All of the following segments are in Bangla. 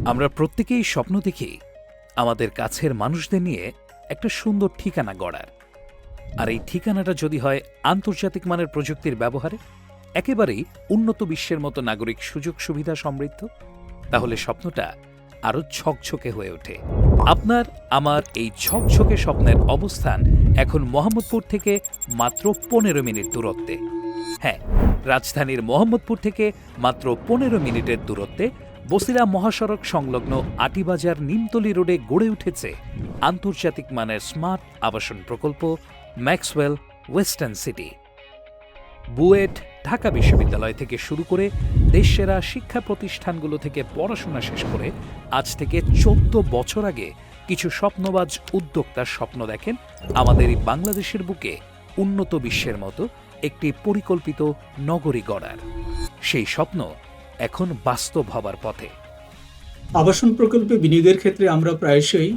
আমরা প্রত্যেকেই স্বপ্ন দেখি আমাদের কাছের মানুষদের নিয়ে একটা সুন্দর ঠিকানা গড়ার। আর এই ঠিকানাটা যদি হয় আন্তর্জাতিক মানের প্রযুক্তির ব্যবহারে, একেবারেই উন্নত বিশ্বের মতো নাগরিক সুযোগ সুবিধা সমৃদ্ধ, তাহলে স্বপ্নটা আরও ঝকঝকে হয়ে ওঠে। আপনার আমার এই ঝকঝকে স্বপ্নের অবস্থান এখন মোহাম্মদপুর থেকে মাত্র 15 মিনিট দূরত্বে। হ্যাঁ, রাজধানীর মোহাম্মদপুর থেকে মাত্র 15 মিনিটের দূরত্বে বসিলা মহাসড়ক সংলগ্ন আটিবাজার নিমতলী রোডে গড়ে উঠেছে আন্তর্জাতিক মানের স্মার্ট আবাসন প্রকল্প Maxwell western city. BUET, Dhaka বিশ্ববিদ্যালয় থেকে শুরু করে দেশসেরা শিক্ষা প্রতিষ্ঠানগুলো থেকে পড়াশোনা শেষ করে আজ থেকে 14 বছর আগে কিছু স্বপ্নবাজ উদ্যোক্তার স্বপ্ন দেখেন আমাদের এই বাংলাদেশের বুকে উন্নত বিশ্বের মতো একটি পরিকল্পিত নগরী গড়ার। সেই স্বপ্ন এখন বাস্তব হবার পথে। আবাসন প্রকল্পে বিনিয়োগের ক্ষেত্রে আমরা প্রায়শই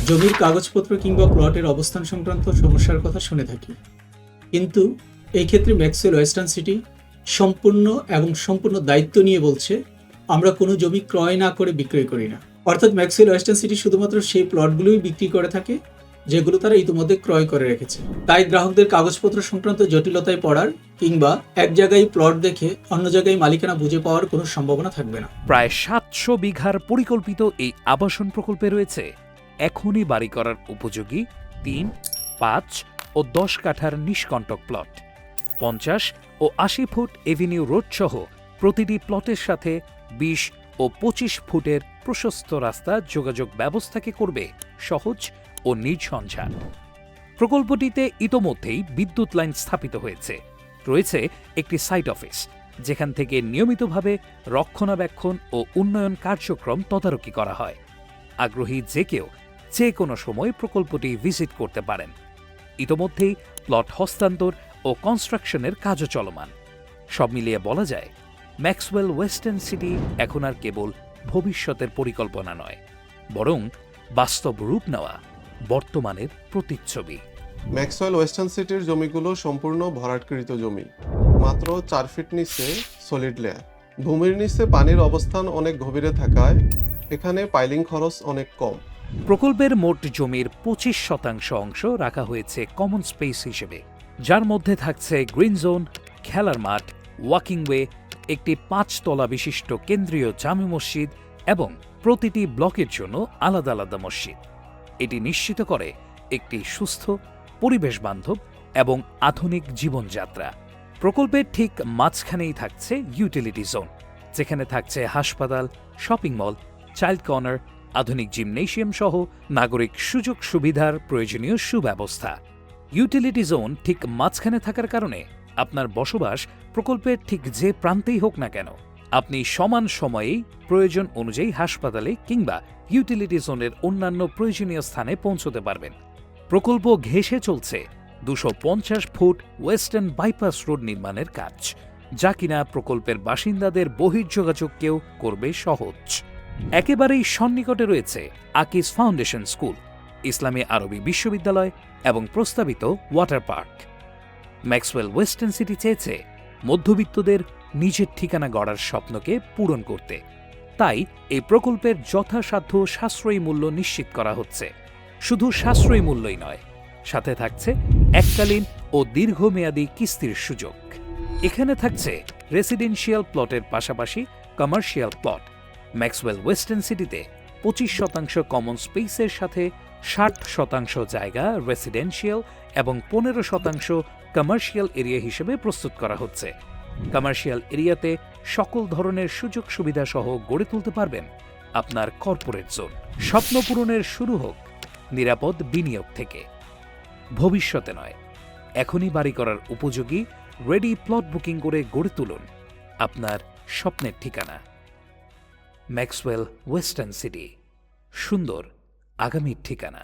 জমির কাগজপত্র কিংবা প্লটের অবস্থান সংক্রান্ত সমস্যার কথা শুনে থাকি, কিন্তু এই ক্ষেত্রে ম্যাক্সওয়েল ওয়েস্টার্ন সিটি সম্পূর্ণ দায়িত্ব নিয়ে বলছে, আমরা কোনো জমি ক্রয় না করে বিক্রয় করি না। অর্থাৎ ম্যাক্সওয়েল ওয়েস্টার্ন সিটি শুধুমাত্র সেই প্লটগুলোই বিক্রি করে থাকে যেগুলো তারা ইতিমধ্যে ক্রয় করে রেখেছে। তাই গ্রাহকদের কাগজপত্র সংক্রান্ত জটিলতায় পড়ার কিংবা এক জায়গায় প্লট দেখে অন্য জায়গায় মালিকানা বুঝে পাওয়ার কোনো সম্ভাবনা থাকবে না। প্রায় 700 বিঘার পরিকল্পিত এই আবাসন প্রকল্পে রয়েছে এখনই বাড়ি করার উপযোগী 3, 5 ও 10 কাঠার নিষ্কণ্টক প্লট। 50 ও 80 ফুট এভিনিউ রোড সহ প্রতিটি প্লটের সাথে 20 ও 25 ফুটের প্রশস্ত রাস্তা যোগাযোগ ব্যবস্থাকে করবে সহজ ও নির্ঝঞ্ঝাট। প্রকল্পটিতে ইতোমধ্যেই বিদ্যুৎ লাইন স্থাপিত হয়েছে। রয়েছে একটি সাইট অফিস, যেখান থেকে নিয়মিতভাবে রক্ষণাবেক্ষণ ও উন্নয়ন কার্যক্রম তদারকি করা হয়। আগ্রহী যে কেউ যে কোনো সময় প্রকল্পটি ভিজিট করতে পারেন। ইতোমধ্যেই প্লট হস্তান্তর ও কনস্ট্রাকশনের কাজও চলমান। সব মিলিয়ে বলা যায়, ম্যাক্সওয়েল ওয়েস্টার্ন সিটি এখন আর কেবল ভবিষ্যতের পরিকল্পনা নয়, বরং বাস্তব রূপ নেওয়া বর্তমানের প্রতিচ্ছবি। ম্যাক্সওয়েল ওয়েস্টার্ন সিটির জমিগুলো সম্পূর্ণ ভরাটকৃত জমি, মাত্র 4 ফিট নিচে সলিড লেয়ার। ভূমির নিচে পানির অবস্থান অনেক গভীরে থাকায় এখানে পাইলিং খরচ অনেক কম। প্রকল্পের মোট জমির 25% অংশ রাখা হয়েছে কমন স্পেস হিসেবে, যার মধ্যে থাকছে গ্রিন জোন, খেলার মাঠ, ওয়াকিং ওয়ে, একটি 5 তলা বিশিষ্ট কেন্দ্রীয় জামে মসজিদ এবং প্রতিটি ব্লকের জন্য আলাদা আলাদা মসজিদ। এটি নিশ্চিত করে একটি সুস্থ, পরিবেশ বান্ধব এবং আধুনিক জীবনযাত্রা। প্রকল্পের ঠিক মাঝখানেই থাকছে ইউটিলিটি জোন, যেখানে থাকছে হাসপাতাল, শপিং মল, চাইল্ড কর্নার, আধুনিক জিমনেশিয়াম সহ নাগরিক সুযোগ সুবিধার প্রয়োজনীয় সুব্যবস্থা। ইউটিলিটি জোন ঠিক মাঝখানে থাকার কারণে আপনার বসবাস প্রকল্পের ঠিক যে প্রান্তেই হোক না কেন, আপনি সমান সময়েই প্রয়োজন অনুযায়ী হাসপাতালে কিংবা ইউটিলিটি জোনের অন্যান্য প্রয়োজনীয় স্থানে পৌঁছতে পারবেন। প্রকল্প ঘেঁষে চলছে 250 ফুট ওয়েস্টার্ন বাইপাস রোড নির্মাণের কাজ, যা কিনা প্রকল্পের বাসিন্দাদের বহির্যোগাযোগকেও করবে সহজ। একেবারেই সন্নিকটে রয়েছে আকিজ ফাউন্ডেশন স্কুল, ইসলামী আরবি বিশ্ববিদ্যালয় এবং প্রস্তাবিত water park. Maxwell western city চেয়েছে মধ্যবিত্তদের নিজের ঠিকানা গড়ার স্বপ্নকে পূরণ করতে। তাই এই প্রকল্পের যথাসাধ্য সাশ্রয়ী মূল্য নিশ্চিত করা হচ্ছে। শুধু সাশ্রয়ী মূল্যই নয়, সাথে থাকছে এককালীন ও দীর্ঘমেয়াদী কিস্তির সুযোগ। এখানে থাকছে রেসিডেন্সিয়াল প্লটের পাশাপাশি কমার্শিয়াল প্লট। ম্যাক্সওয়েল ওয়েস্টার্ন সিটিতে 25% কমন স্পেসের সাথে 60% জায়গা রেসিডেন্সিয়াল এবং 15% কমার্শিয়াল এরিয়া হিসেবে প্রস্তুত করা হচ্ছে। কমার্শিয়াল এরিয়াতে সকল ধরনের সুযোগ সুবিধা সহ গড়ে তুলতে পারবেন আপনার কর্পোরেট জোন। স্বপ্ন পূরণের শুরু হোক নিরাপদ বিনিয়োগ থেকে। ভবিষ্যতে নয়, এখনই বাড়ি করার উপযোগী রেডি প্লট বুকিং করে গড়ে তুলুন আপনার স্বপ্নের ঠিকানা। ম্যাক্সওয়েল ওয়েস্টার্ন সিটি, সুন্দর আগামীর ঠিকানা।